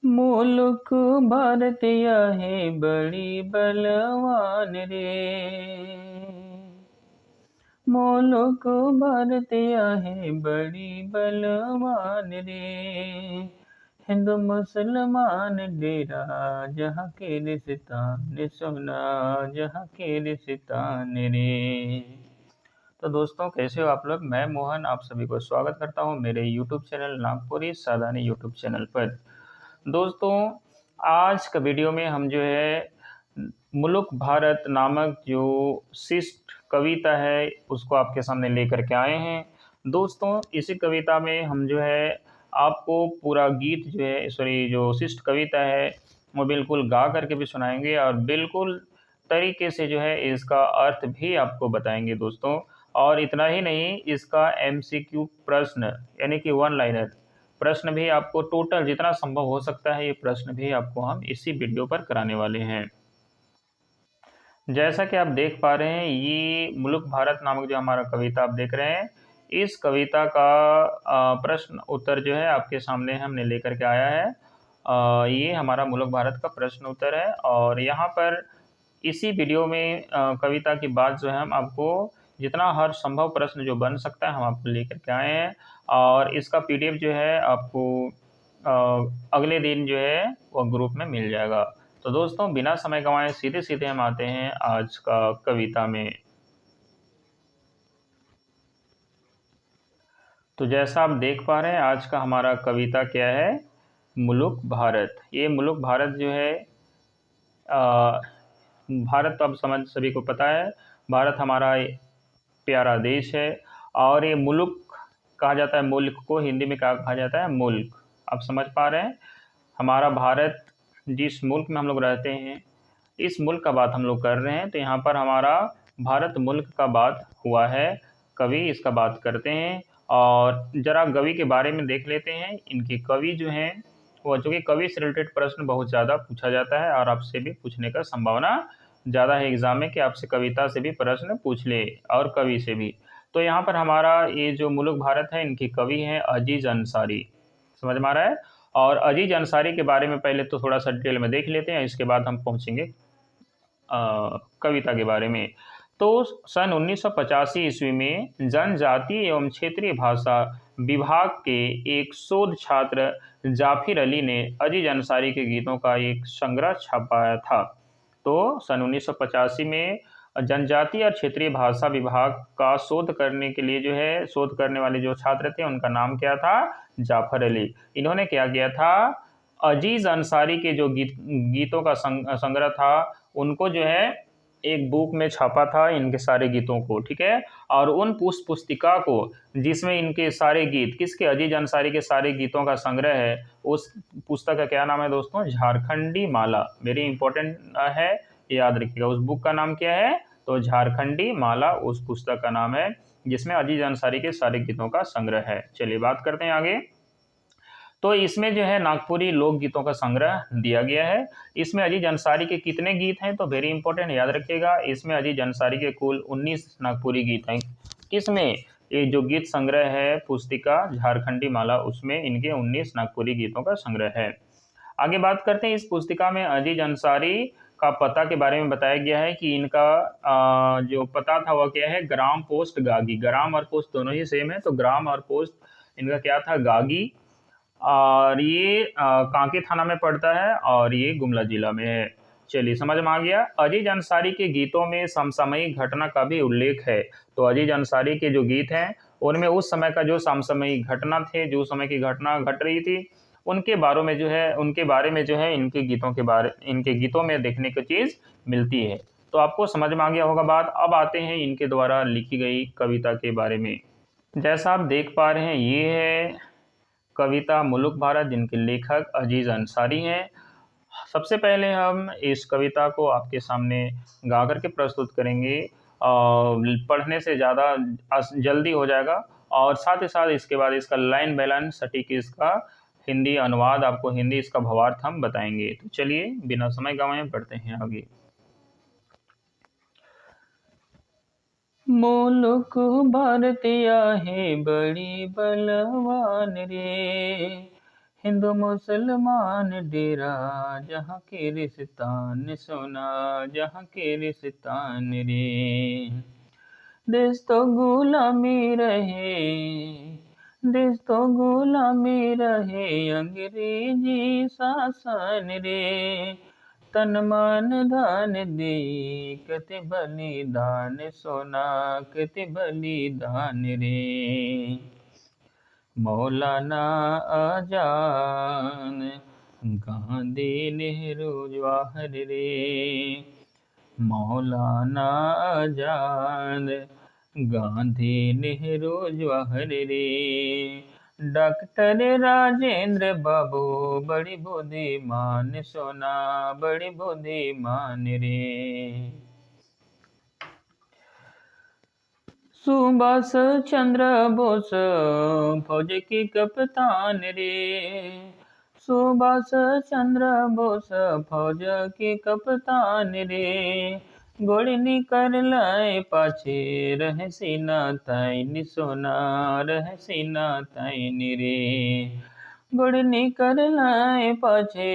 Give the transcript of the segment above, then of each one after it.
मुलुक भारतीय है बड़ी बलवान रे। मुलुक भारतीय है बड़ी बलवान रे। हिंदू मुसलमान डेरा जहाँ के रिश्ता ने सोना जहाँ के रिश्ता ने रे। तो दोस्तों कैसे हो आप लोग। मैं मोहन आप सभी को स्वागत करता हूं मेरे YouTube channel Nagpuri Sadani YouTube channel पर। दोस्तों आज का वीडियो में हम जो है मुलुक भारत नामक जो शिष्ट कविता है उसको आपके सामने लेकर के आए हैं। दोस्तों इसी कविता में हम जो है आपको पूरा गीत जो है सॉरी जो शिष्ट कविता है वो बिल्कुल गा करके भी सुनाएंगे और बिल्कुल तरीके से जो है इसका अर्थ भी आपको बताएंगे दोस्तों। और इतना ही नहीं, इसका MCQ प्रश्न यानी कि वन लाइनर प्रश्न भी आपको टोटल जितना संभव हो सकता है ये प्रश्न भी आपको हम इसी वीडियो पर कराने वाले हैं। जैसा कि आप देख पा रहे हैं ये मुलुक भारत नामक जो हमारा कविता आप देख रहे हैं, इस कविता का प्रश्न उत्तर जो है आपके सामने हमने लेकर के आया है। ये हमारा मुलुक भारत का प्रश्न उत्तर है और यहाँ पर इसी वीडियो में कविता की बात जो है हम आपको जितना हर संभव प्रश्न जो बन सकता है हम आपको लेकर के आए हैं और इसका PDF जो है आपको अगले दिन जो है वो ग्रुप में मिल जाएगा। तो दोस्तों बिना समय गंवाए सीधे सीधे हम आते हैं आज का कविता में। तो जैसा आप देख पा रहे हैं आज का हमारा कविता क्या है, मुलुक भारत। ये मुलुक भारत जो है भारत तो अब समझ सभी को पता है, भारत हमारा प्यारा देश है और ये मुलुक कहा जाता है, मुल्क को हिंदी में क्या कहा जाता है, मुल्क। आप समझ पा रहे हैं हमारा भारत जिस मुल्क में हम लोग रहते हैं इस मुल्क का बात हम लोग कर रहे हैं। तो यहाँ पर हमारा भारत मुल्क का बात हुआ है, कवि इसका बात करते हैं और जरा कवि के बारे में देख लेते हैं। इनके कवि जो हैं वो चूँकि कवि से रिलेटेड प्रश्न बहुत ज़्यादा पूछा जाता है और आपसे भी पूछने का संभावना ज़्यादा है एग्जाम में कि आपसे कविता से भी प्रश्न पूछ ले और कवि से भी। तो यहाँ पर हमारा ये जो मुलुक भारत है इनके कवि हैं अजीज अंसारी। समझ में आ रहा है। और अजीज अंसारी के बारे में पहले तो थोड़ा सा डिटेल में देख लेते हैं, इसके बाद हम पहुँचेंगे कविता के बारे में। तो सन 1985 ईस्वी में जनजातीय एवं क्षेत्रीय भाषा विभाग के एक शोध छात्र जाफिर अली ने अजीज अंसारी के गीतों का एक संग्रह छपाया था। तो सन 1985 में जनजातीय और क्षेत्रीय भाषा विभाग का शोध करने के लिए जो है शोध करने वाले जो छात्र थे उनका नाम क्या था, जाफर अली। इन्होंने क्या किया था, अजीज अंसारी के जो गीतों का संग्रह था उनको जो है एक बुक में छापा था इनके सारे गीतों को, ठीक है। और उन पुस्तिका को जिसमें इनके सारे गीत किसके, अजीज अंसारी के सारे गीतों का संग्रह है, उस पुस्तक का क्या नाम है दोस्तों, झारखंडी माला। वेरी इंपॉर्टेंट है, याद रखिएगा उस बुक का नाम क्या है, तो झारखंडी माला उस पुस्तक का नाम है जिसमें अजीज अंसारी के सारे गीतों का संग्रह है। चलिए बात करते हैं आगे। तो इसमें जो है नागपुरी लोकगीतों का संग्रह दिया गया है। इसमें अजीज अंसारी के कितने गीत हैं, तो वेरी इंपॉर्टेंट याद रखिएगा, इसमें अजीज अंसारी के कुल 19 नागपुरी गीत हैं। किसमें, ये जो गीत संग्रह है पुस्तिका झारखंडी माला उसमें इनके 19 नागपुरी गीतों का संग्रह है। आगे बात करते हैं, इस पुस्तिका में अजीज अंसारी का पता के बारे में बताया गया है कि इनका जो पता था वह क्या है, ग्राम पोस्ट गागी। ग्राम और पोस्ट दोनों ही सेम है, तो ग्राम और पोस्ट इनका क्या था, गागी। और ये कांके थाना में पड़ता है और ये गुमला जिला में है। चलिए समझ में आ गया। अजीज अंसारी के गीतों में समसामयिक घटना का भी उल्लेख है। तो अजीज अंसारी के जो गीत हैं उनमें उस समय का जो समसामयिक घटना थे, जो समय की घटना घट रही थी उनके बारे में जो है इनके गीतों में देखने की चीज मिलती है। तो आपको समझ में आ गया होगा बात। अब आते हैं इनके द्वारा लिखी गई कविता के बारे में। जैसा आप देख पा रहे हैं ये है कविता मुलुक भारत जिनके लेखक अजीज अंसारी हैं। सबसे पहले हम इस कविता को आपके सामने गा करके प्रस्तुत करेंगे और पढ़ने से ज़्यादा जल्दी हो जाएगा और साथ ही साथ इसके बाद इसका लाइन बाय लाइन सटीक इसका हिंदी अनुवाद, आपको हिंदी इसका भावार्थ हम बताएंगे। तो चलिए बिना समय गंवाए बढ़ते हैं आगे। मुलुक भारतीय है बड़ी बलवान रे। हिंदू मुसलमान डेरा, जहाँ के रिश्तान सोना, जहाँ के रिश्तान रे। देश तो गुलामी रहे, देश तो गुलामी रहे, अंग्रेजी शासन रे। तन मन धन दे कते बलिदान सोना, कते बलिदान रे। मौलाना आजाद, गांधी नेहरू जवाहर रे। मौलाना आजाद, गांधी नेहरू जवाहर रे। डॉक्टर राजेंद्र बाबू, बड़ी बुद्धिमान सोना, बड़ी बुद्धिमान रे। सुभाष चंद्र बोस, फौज की कप्तान रे। सुभाष चंद्र बोस, फौज के कप्तान रे। गोली निकर लाए पाछे, रह सीना ताइन सोना, रह सीना ताइन रे। गोली निकर लाए पाछे,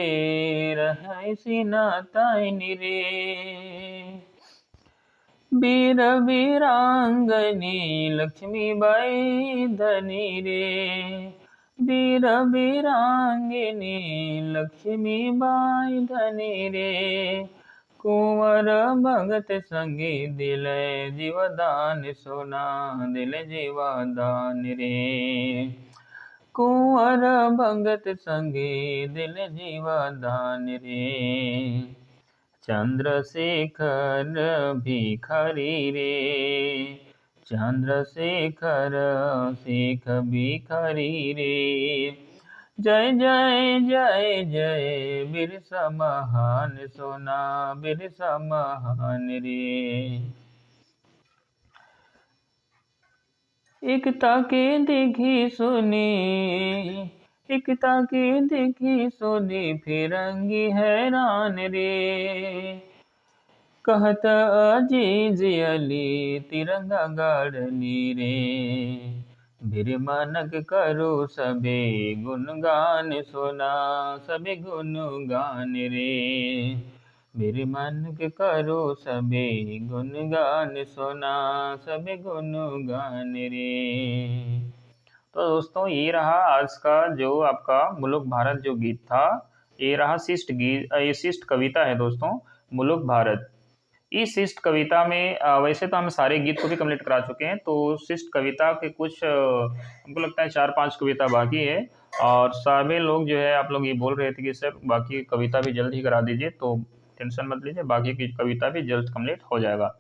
रह सीना ताइन रे। वीर वीरांगनी लक्ष्मीबाई धनी रे। वीर वीरांगनी लक्ष्मीबाई धनी रे। कुंवर भगत संगी दिल जीवदान सोना, दिल जीवदान रे। कुंवर भगत संगी दिल जीवदान रे। चंद्रशेखर भिखारी रे। चंद्रशेखर शेख भिखारी रे। जय जय जय जय बिरसा महान सोना, बिरसा महान रे। एकता के देखी सुनी, एकता के देखी सुनी, फिरंगी हैरान रे। कहत अजीज अली तिरंगा गाड़नी रे। बिरमानक करो सबे गुणगान सोना, सबे गुणगान रे। बिरमानक करो सबे गुणगान सोना, सबे गुणगान रे। तो दोस्तों ये रहा आज का जो आपका मुल्क भारत जो गीत था। ये रहा शिष्ट गीत, ये शिष्ट कविता है दोस्तों, मुल्क भारत। इस शिष्ट कविता में वैसे तो हम सारे गीत को भी कंप्लीट करा चुके हैं, तो शिष्ट कविता के कुछ हमको लगता है 4-5 कविता बाकी है। और सभी लोग जो है आप लोग ये बोल रहे थे कि सर बाकी कविता भी जल्द ही करा दीजिए, तो टेंशन मत लीजिए, बाकी की कविता भी जल्द कंप्लीट हो जाएगा।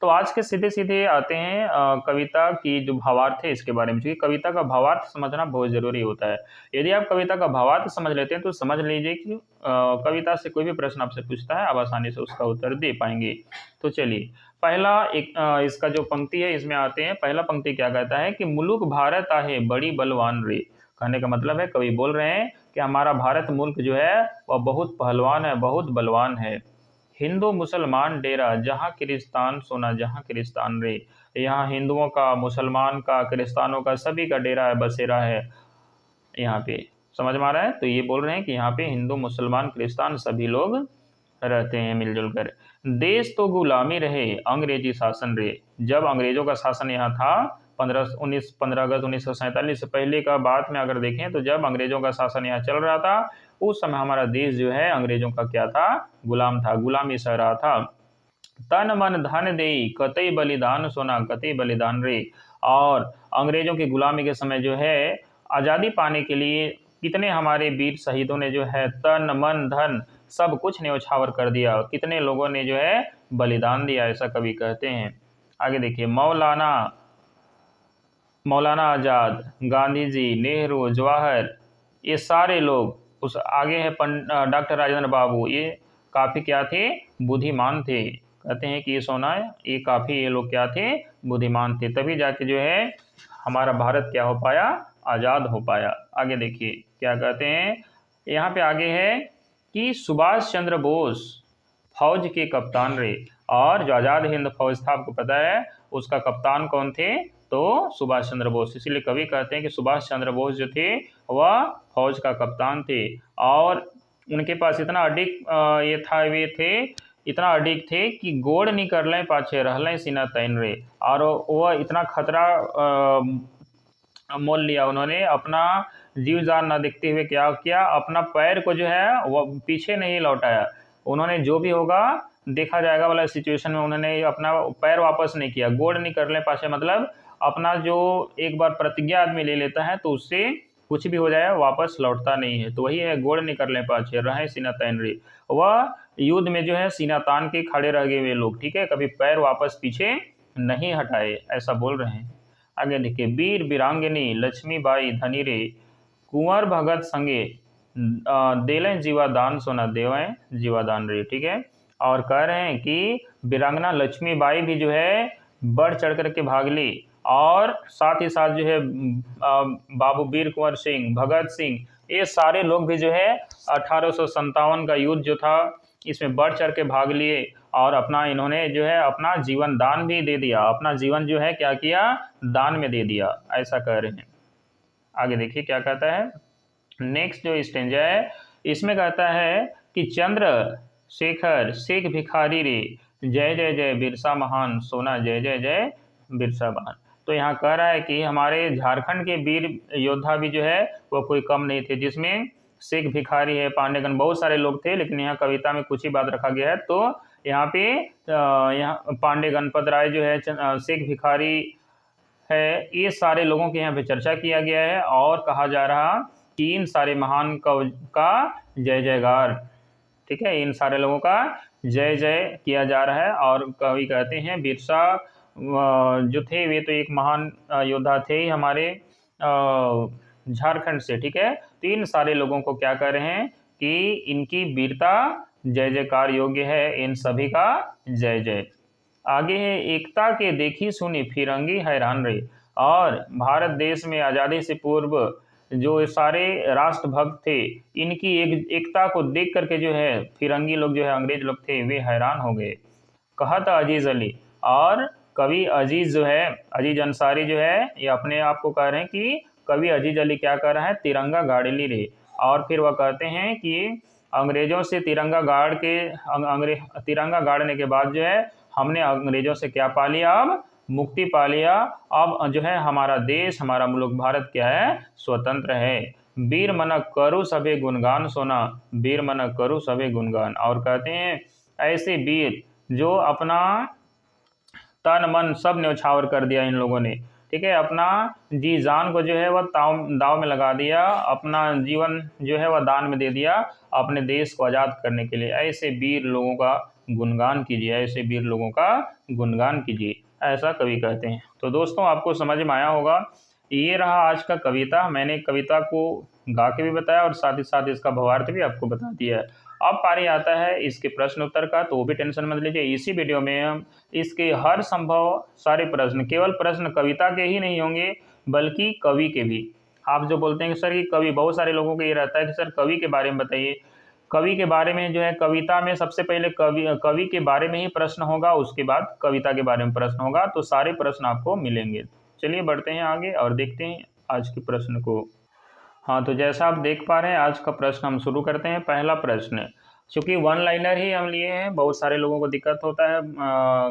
तो आज के सीधे सीधे आते हैं कविता की जो भावार्थ है इसके बारे में, क्योंकि कविता का भावार्थ समझना बहुत जरूरी होता है। यदि आप कविता का भावार्थ समझ लेते हैं तो समझ लीजिए कि कविता से कोई भी प्रश्न आपसे पूछता है आप आसानी से उसका उत्तर दे पाएंगे। तो चलिए पहला एक इसका जो पंक्ति है इसमें आते हैं। पहला पंक्ति क्या कहता है कि मुल्क भारत आहे बड़ी बलवान रे। कहने का मतलब है कवि बोल रहे हैं कि हमारा भारत मुल्क जो है वह बहुत पहलवान है, बहुत बलवान है। हिंदू मुसलमान डेरा, जहाँ किरिस्तान सोना, जहाँ किरिस्तान रे। यहाँ हिंदुओं का, मुसलमान का, किरिस्तानों का, सभी का डेरा है, बसेरा है यहाँ पे। समझ में आ रहा है? तो ये बोल रहे हैं कि यहाँ पे हिंदू मुसलमान क्रिस्तान सभी लोग रहते हैं मिलजुल कर। देश तो गुलामी रहे, अंग्रेजी शासन रे। जब अंग्रेजों का शासन यहाँ था 15 अगस्त 1947 से पहले का बात में अगर देखें तो जब अंग्रेजों का शासन यहाँ चल रहा था उस समय हमारा देश जो है अंग्रेजों का क्या था, गुलाम था, गुलामी सह रहा था। तन मन धन दे कतई बलिदान सोना, कतई बलिदान रे। और अंग्रेजों की गुलामी के समय जो है आज़ादी पाने के लिए कितने हमारे वीर शहीदों ने जो है तन मन धन सब कुछ न्यौछावर कर दिया, कितने लोगों ने जो है बलिदान दिया, ऐसा कवि कहते हैं। आगे देखिए, मौलाना आज़ाद, गांधी जी, नेहरू, जवाहर, ये सारे लोग, उस आगे है डॉक्टर राजेंद्र बाबू, ये काफ़ी क्या थे, बुद्धिमान थे। कहते हैं कि ये सोना है, ये काफ़ी ये लोग क्या थे, बुद्धिमान थे, तभी जाके जो है हमारा भारत क्या हो पाया, आज़ाद हो पाया। आगे देखिए क्या कहते हैं, यहाँ पे आगे है कि सुभाष चंद्र बोस फौज के कप्तान रहे। और जो आज़ाद हिंद फौज था आपको पता है उसका कप्तान कौन थे, तो सुभाष चंद्र बोस। इसीलिए कवि कहते हैं कि सुभाष चंद्र बोस जो थे वह फौज का कप्तान थे और उनके पास इतना अडिग ये था, वे थे इतना अडिग थे कि गोड़ नहीं कर लें पाछे रह लें सीना तैन रे। और वह इतना खतरा मोल लिया उन्होंने, अपना जीव जान ना देखते हुए क्या किया, अपना पैर को जो है वो पीछे नहीं लौटाया। उन्होंने जो भी होगा देखा जाएगा वाला सिचुएशन में उन्होंने अपना पैर वापस नहीं किया। गोड़ नहीं कर ले पाछे मतलब अपना जो एक बार प्रतिज्ञा आदमी ले लेता है तो उससे कुछ भी हो जाए वापस लौटता नहीं है। तो वही है, गोड़ नहीं कर ले पाछे रहे सीना तान रे। वह युद्ध में जो है सीना तान के खड़े रह गए वे लोग, ठीक है, कभी पैर वापस पीछे नहीं हटाए, ऐसा बोल रहे हैं। आगे देखिए, वीर वीरांगनी लक्ष्मीबाई धनी रे कुंवर भगत संगे देलें जीवादान सोना देवें जीवादान रे, ठीक है। और कह रहे हैं कि वीरांगना लक्ष्मीबाई भी जो है बढ़ चढ़ करके भाग ली और साथ ही साथ जो है बाबू वीर कुंवर सिंह, भगत सिंह, ये सारे लोग भी जो है 1857 का युद्ध जो था इसमें बढ़ चढ़ के भाग लिए और अपना इन्होंने जो है अपना जीवन दान भी दे दिया, अपना जीवन जो है क्या किया, दान में दे दिया, ऐसा कह रहे हैं। आगे देखिए क्या कहता है नेक्स्ट जो स्टेंजा है, इसमें कहता है कि चंद्र शेखर शेख भिखारी रे जय जय जय बिरसा महान सोना जय जय जय बिरसा महान। तो यहाँ कह रहा है कि हमारे झारखंड के वीर योद्धा भी जो है वो कोई कम नहीं थे, जिसमें शेख भिखारी है, पांडेगन, बहुत सारे लोग थे, लेकिन यहाँ कविता में कुछ ही बात रखा गया है। तो यहाँ पे यहाँ पांडे गणपत राय जो है, शेख भिखारी है, ये सारे लोगों के यहाँ पे चर्चा किया गया है और कहा जा रहा कि इन सारे महान कवि का जय जयकार, ठीक है, इन सारे लोगों का जय जय किया जा रहा है। और कवि कहते हैं बिरसा जो थे वे तो एक महान योद्धा थे ही हमारे झारखंड से, ठीक है। तो इन सारे लोगों को क्या कह रहे हैं कि इनकी वीरता जय जयकार योग्य है, इन सभी का जय जय। आगे है, एकता के देखी सुनी फिरंगी हैरान रहे। और भारत देश में आज़ादी से पूर्व जो सारे राष्ट्रभक्त थे, इनकी एकता को देख करके जो है फिरंगी लोग जो है अंग्रेज लोग थे वे हैरान हो गए। कहा था अजीज अली, और कवि अजीज जो है, अजीज अंसारी जो है, ये अपने आप को कह रहे हैं कि कवि अजीज अली क्या कर रहा है, तिरंगा गाड़ी ली रे। और फिर वह कहते हैं कि अंग्रेजों से तिरंगा गाड़ के तिरंगा गाड़ने के बाद जो है हमने अंग्रेजों से क्या पा लिया, अब मुक्ति पा लिया। अब जो है हमारा देश, हमारा मुल्क भारत क्या है, स्वतंत्र है। वीर मन करु सभे गुणगान सोना, वीर मन करु सभे गुणगान। और कहते हैं ऐसे वीर जो अपना तन मन सब न्यौछावर कर दिया इन लोगों ने, ठीक है, अपना जी जान को जो है वह दाव में लगा दिया, अपना जीवन जो है वह दान में दे दिया अपने देश को आज़ाद करने के लिए। ऐसे वीर लोगों का गुणगान कीजिए, ऐसे वीर लोगों का गुणगान कीजिए, ऐसा कवि कहते हैं। तो दोस्तों आपको समझ में आया होगा, ये रहा आज का कविता। मैंने कविता को गा के भी बताया और साथ ही साथ इसका भावार्थ भी आपको बता दिया है। अब पारी आता है इसके प्रश्न उत्तर का, तो वो भी टेंशन मत लीजिए। इसी वीडियो में हम इसके हर संभव सारे प्रश्न, केवल प्रश्न कविता के ही नहीं होंगे बल्कि कवि के भी। आप जो बोलते हैं कि सर ये कवि, बहुत सारे लोगों को ये रहता है कि सर कवि के बारे में बताइए। कवि के बारे में जो है कविता में सबसे पहले कवि के बारे में ही प्रश्न होगा, उसके बाद कविता के बारे में प्रश्न होगा, तो सारे प्रश्न आपको मिलेंगे। चलिए बढ़ते हैं आगे और देखते हैं आज के प्रश्न को। हाँ, तो जैसा आप देख पा रहे हैं आज का प्रश्न हम शुरू करते हैं। पहला प्रश्न, चूंकि वन लाइनर ही हम लिए हैं, बहुत सारे लोगों को दिक्कत होता है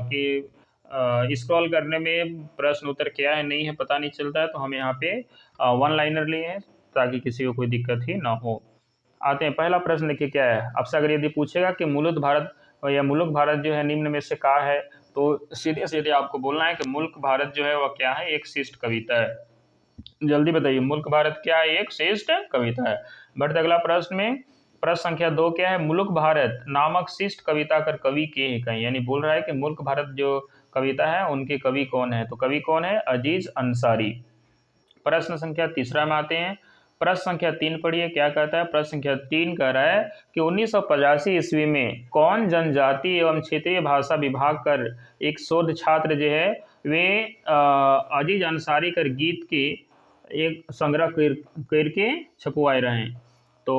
कि स्क्रॉल करने में प्रश्न उत्तर क्या है नहीं है पता नहीं चलता है, तो हम यहाँ पे वन लाइनर लिए हैं ताकि किसी को कोई दिक्कत ही ना हो। आते हैं, पहला प्रश्न देखिए क्या है। आपसे अगर यदि पूछेगा कि मुल्क भारत या मुल्क भारत जो है निम्न में से क्या है, तो सीधे सीधे आपको बोलना है कि मुल्क भारत जो है वह क्या है, एक शिष्ट कविता है। जल्दी बताइए, मुल्क भारत क्या है, एक शिष्ट कविता है। बढ़ते अगला प्रश्न में, प्रश्न संख्या 2 क्या है, मुल्क भारत नामक शिष्ट कविता कर कवि के ही कहीं, यानी बोल रहा है कि मुल्क भारत जो कविता है उनके कवि कौन है, तो कवि कौन है, अजीज अंसारी। प्रश्न संख्या 3 में आते हैं। प्रश्न संख्या 3 पढ़िए क्या कहता है। प्रश्न संख्या 3 कह रहा है कि 1985 ईस्वी में कौन जनजाति एवं क्षेत्रीय भाषा विभाग कर एक शोध छात्र जो है वे अजीज अंसारी कर गीत के एक संग्रह करके छपवाए रहे हैं। तो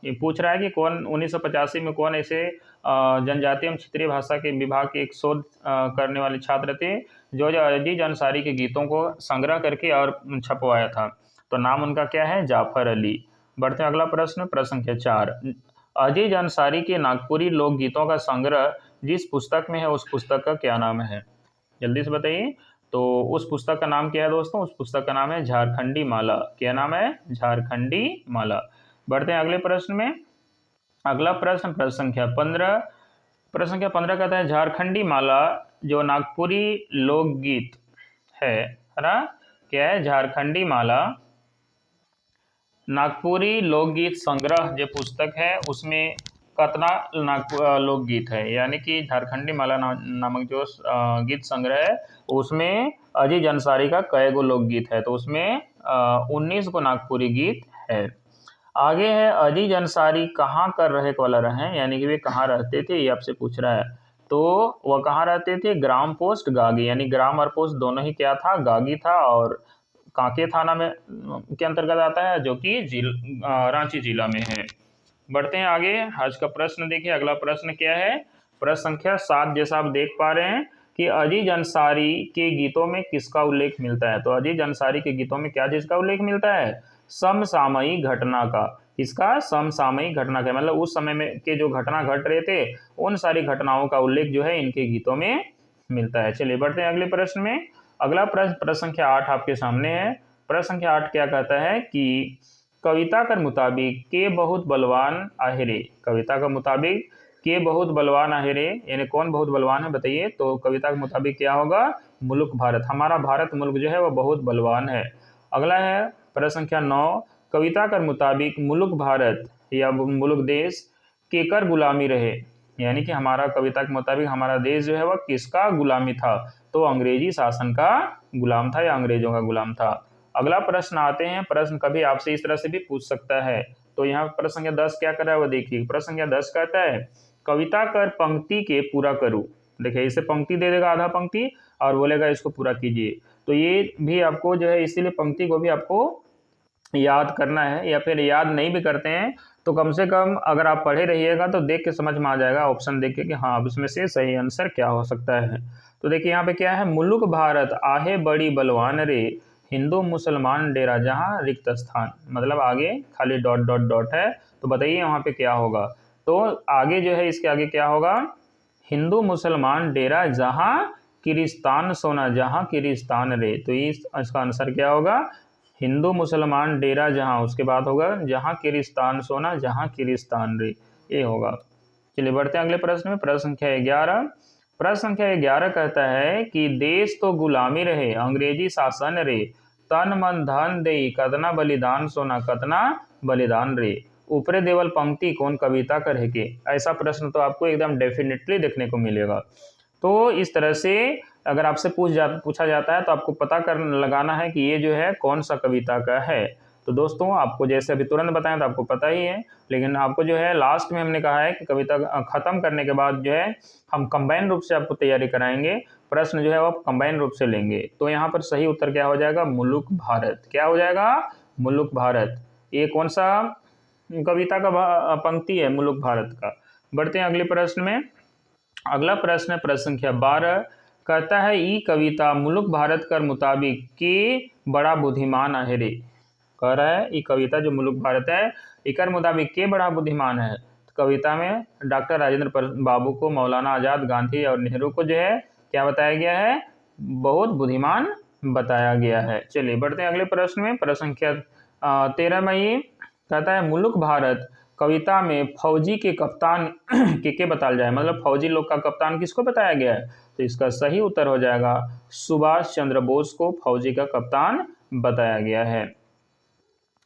ये पूछ रहा है कि कौन 1985 में कौन ऐसे जनजातीय एवं क्षेत्रीय भाषा के विभाग के एक शोध करने वाले छात्र थे जो अजीज अंसारी के गीतों को संग्रह करके और छपवाया था। तो नाम उनका क्या है? जाफर अली। बढ़ते हैं अगला प्रश्न, प्रश्न संख्या 4। अजीज अंसारी के नागपुरी लोकगीतों का संग्रह जिस पुस्तक में है उस पुस्तक का क्या नाम है? जल्दी से बताइए। तो उस पुस्तक का नाम क्या है दोस्तों? उस पुस्तक का नाम है झारखंडी माला। क्या नाम है? झारखंडी माला। बढ़ते हैं अगले प्रश्न में। अगला प्रश्न, प्रश्न संख्या 15। प्रश्न संख्या 15 कहता है झारखंडी माला जो नागपुरी लोकगीत है ना, क्या है? झारखंडी माला नागपुरी लोकगीत संग्रह जो पुस्तक है उसमें कतना लोकगीत है, यानी कि झारखंडी माला नामक जो गीत संग्रह है उसमें अजीज अंसारी का कई गो लोकगीत है? तो उसमें 19 गो नागपुरी गीत है। आगे है अजीज अंसारी कहाँ कर रहे वाला रहे, यानी कि वे कहाँ रहते थे, ये आपसे पूछ रहा है। तो वह कहाँ रहते थे? ग्राम पोस्ट गागी, यानी ग्राम और पोस्ट दोनों ही क्या था? गागी था, और कांके थाना में के अंतर्गत आता है जो कि रांची जिला में है। बढ़ते हैं आगे। आज का प्रश्न देखिए, अगला प्रश्न क्या है? प्रश्न संख्या 7। जैसा आप देख पा रहे हैं कि अजीज अंसारी के गीतों में किसका उल्लेख मिलता है? तो अजीज अंसारी के गीतों में क्या चीज का उल्लेख मिलता है? समसामयिक घटना का। इसका समसामयिक घटना का मतलब उस समय में के जो घटना घट रहे थे उन सारी घटनाओं का उल्लेख जो है इनके गीतों में मिलता है। चलिए बढ़ते हैं अगले प्रश्न में। अगला प्रश्न, प्रश्न संख्या 8 आपके सामने है। प्रश्न संख्या 8 क्या कहता है कि कविता के मुताबिक के बहुत बलवान आहेरे। कविता के मुताबिक के बहुत बलवान आहेरे, यानी कौन बहुत बलवान है बताइए। तो कविता के मुताबिक क्या होगा? मुल्क भारत। हमारा भारत मुल्क जो है वह बहुत बलवान है। अगला है प्रश्न संख्या 9। कविता के मुताबिक मुल्क भारत या मुल्क देश केकर गुलामी रहे, यानी कि हमारा कविता के मुताबिक हमारा देश जो है वह किसका गुलामी था? तो अंग्रेजी शासन का गुलाम था या अंग्रेजों का गुलाम था। अगला प्रश्न आते हैं। प्रश्न कभी आपसे इस तरह से भी पूछ सकता है। तो यहाँ प्रश्न संख्या 10 क्या कर रहा है वो देखिए। प्रश्न संख्या 10 कहता है कविता कर पंक्ति के पूरा करूं। देखिए इसे पंक्ति दे देगा, आधा पंक्ति, और बोलेगा इसको पूरा कीजिए। तो ये भी आपको जो है इसीलिए पंक्ति को भी आपको याद करना है, या फिर याद नहीं भी करते हैं तो कम से कम अगर आप पढ़े रहिएगा तो देख के समझ में आ जाएगा, ऑप्शन देख के कि हाँ अब इसमें से सही आंसर क्या हो सकता है। तो देखिए यहाँ पे क्या है? मुल्क भारत आहे बड़ी बलवान रे, हिंदू मुसलमान डेरा जहाँ रिक्त स्थान। मतलब आगे खाली डॉट डॉट डॉट है, तो बताइए वहाँ पे क्या होगा? तो आगे जो है इसके आगे क्या होगा? हिंदू मुसलमान डेरा जहाँ किरिस्तान सोना जहाँ किरिस्तान रे। तो इसका आंसर क्या होगा? हिंदू मुसलमान डेरा जहाँ, उसके बाद होगा जहाँ किरिस्तान सोना जहाँ किरिस्तान रे, ये होगा। चलिए बढ़ते हैं अगले प्रश्न में। प्रश्न संख्या 11। प्रश्न संख्या 11 कहता है कि देश तो गुलामी रहे अंग्रेजी शासन रे, तन मन धन दे कतना बलिदान सोना कतना बलिदान रे, ऊपरे देवल पंक्ति कौन कविता करे के। ऐसा प्रश्न तो आपको एकदम डेफिनेटली देखने को मिलेगा। तो इस तरह से अगर आपसे पूछा जाता है तो आपको पता कर लगाना है कि ये जो है कौन सा कविता का है। तो दोस्तों आपको जैसे अभी तुरंत बताएं तो आपको पता ही है, लेकिन आपको जो है लास्ट में हमने कहा है कि कविता खत्म करने के बाद जो है हम कंबाइन रूप से आपको तैयारी कराएंगे। प्रश्न जो है वो आप कंबाइन रूप से लेंगे। तो यहाँ पर सही उत्तर क्या हो जाएगा? मुल्क भारत। क्या हो जाएगा? मुल्क भारत। ये कौन सा कविता का पंक्ति है? मुल्क भारत का। बढ़ते हैं अगले प्रश्न में। अगला प्रश्न है प्रश्न संख्या 12। कहता है ई कविता मुल्क भारत कर मुताबिक के बड़ा बुद्धिमान आहे रे। कह रहा है ये कविता जो मुल्क भारत है इकर मुताबिक के बड़ा बुद्धिमान है। तो कविता में डॉक्टर राजेंद्र बाबू को, मौलाना आजाद, गांधी और नेहरू को जो है क्या बताया गया है? बहुत बुद्धिमान बताया गया है। चलिए बढ़ते हैं अगले प्रश्न में। प्रश्न संख्या 13 में ये कहता है मुल्क भारत कविता में फौजी के कप्तान के बताया जाए, मतलब फौजी लोग का कप्तान किसको बताया गया है? तो इसका सही उत्तर हो जाएगा सुभाष चंद्र बोस को फौजी का कप्तान बताया गया है।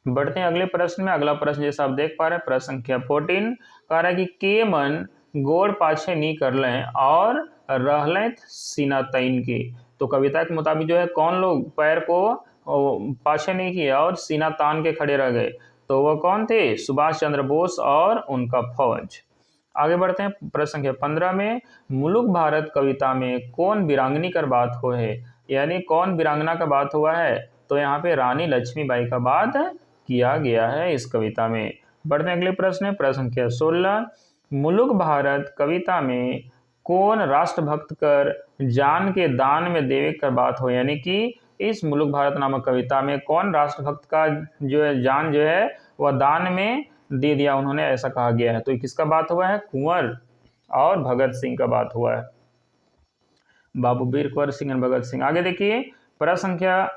बढ़ते हैं अगले प्रश्न में। अगला प्रश्न जैसा आप देख पा रहे हैं प्रश्न संख्या 14 कह रहा है कि के मन गोड़ पाछे नहीं कर लें और रह लें सीना तैन के। तो कविता के मुताबिक जो है कौन लोग पैर को पाछे नहीं किया और सीना तान के खड़े रह गए? तो वह कौन थे? सुभाष चंद्र बोस और उनका फौज। आगे बढ़ते हैं प्रश्न संख्या 15 में। मुल्क भारत कविता में कौन वीरांगनी कर बात हो है, यानी कौन वीरांगना का बात हुआ है? तो यहाँ पे रानी लक्ष्मीबाई का बात किया गया है इस कविता में। बढ़ते हैं अगले प्रश्न है, प्रश्न संख्या 16। मुलुक भारत कविता में कौन राष्ट्रभक्त कर जान के दान में देवे कर बात हो, यानी कि इस मुलुक भारत नामक कविता में कौन राष्ट्रभक्त का जो है जान जो है वह दान में दे दिया उन्होंने, ऐसा कहा गया है। तो किसका बात हुआ है, कुंवर और भगत सिंह का बात हुआ है, बाबू वीर कुंवर सिंह और भगत सिंह। आगे देखिए प्रश्न संख्या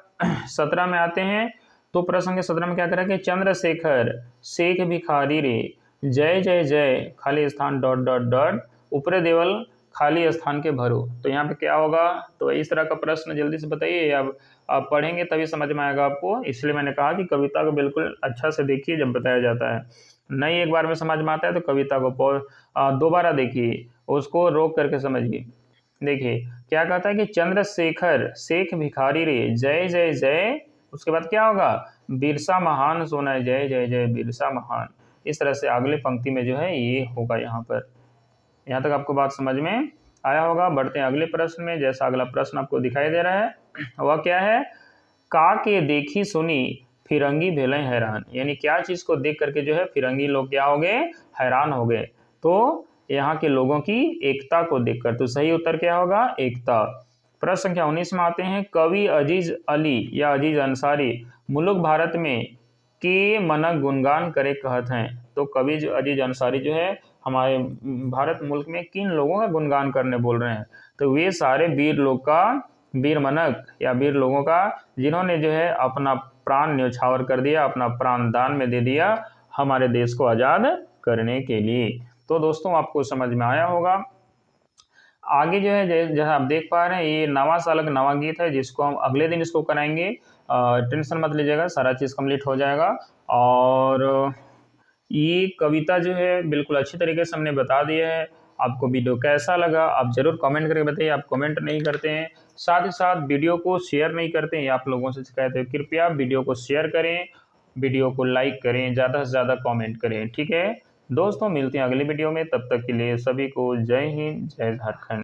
17 में आते हैं। तो प्रश्न संख्या 17 में क्या करा कि चंद्रशेखर शेख भिखारी रे जय जय जय खाली स्थान डॉट डॉट डॉट ऊपरे देवल खाली स्थान के भरो। तो यहाँ पे क्या होगा, तो इस तरह का प्रश्न जल्दी से बताइए। अब आप पढ़ेंगे तभी समझ में आएगा आपको, इसलिए मैंने कहा कि कविता को बिल्कुल अच्छा से देखिए जब बताया जाता है। नहीं एक बार में समझ में आता है तो कविता को दोबारा देखिए, उसको रोक करके समझिए। देखिए क्या कहता है कि चंद्रशेखर शेख भिखारी रे जय जय जय, उसके बाद क्या होगा, बिरसा महान सोना जय जय जय बिरसा महान। इस तरह से अगले पंक्ति में जो है ये होगा। यहाँ पर यहाँ तक आपको बात समझ में आया होगा। बढ़ते हैं अगले प्रश्न में। जैसा अगला प्रश्न आपको दिखाई दे रहा है वह क्या है, का के देखी सुनी फिरंगी भेले हैरान, यानी क्या चीज को देख करके जो है फिरंगी लोग क्या हो गए, हैरान हो गए। तो यहाँ के लोगों की एकता को देखकर। तो सही उत्तर क्या होगा, एकता। प्रश्न संख्या 19 में आते हैं। कवि अजीज अली या अजीज अंसारी मुलुक भारत में के मनक गुणगान करे कहत हैं। तो कवि जो अजीज अंसारी जो है हमारे भारत मुल्क में किन लोगों का गुणगान करने बोल रहे हैं, तो वे सारे वीर लोग का, वीर मनक या वीर लोगों का जिन्होंने जो है अपना प्राण न्यौछावर कर दिया, अपना प्राण दान में दे दिया हमारे देश को आज़ाद करने के लिए। तो दोस्तों आपको समझ में आया होगा। आगे जो है जैसा आप देख पा रहे हैं ये नवा सालक नवा गीत है, जिसको हम अगले दिन इसको कराएंगे। टेंशन मत लीजिएगा, सारा चीज़ कंप्लीट हो जाएगा। और ये कविता जो है बिल्कुल अच्छी तरीके से हमने बता दिया है। आपको वीडियो कैसा लगा आप जरूर कमेंट करके बताइए। आप कमेंट नहीं करते हैं, साथ ही साथ वीडियो को शेयर नहीं करते हैं, ये आप लोगों से शिकायत है। कृपया वीडियो को शेयर करें, वीडियो को लाइक करें, ज़्यादा से ज़्यादा कमेंट करें, ठीक है दोस्तों। मिलते हैं अगली वीडियो में, तब तक के लिए सभी को जय हिंद जय झारखंड।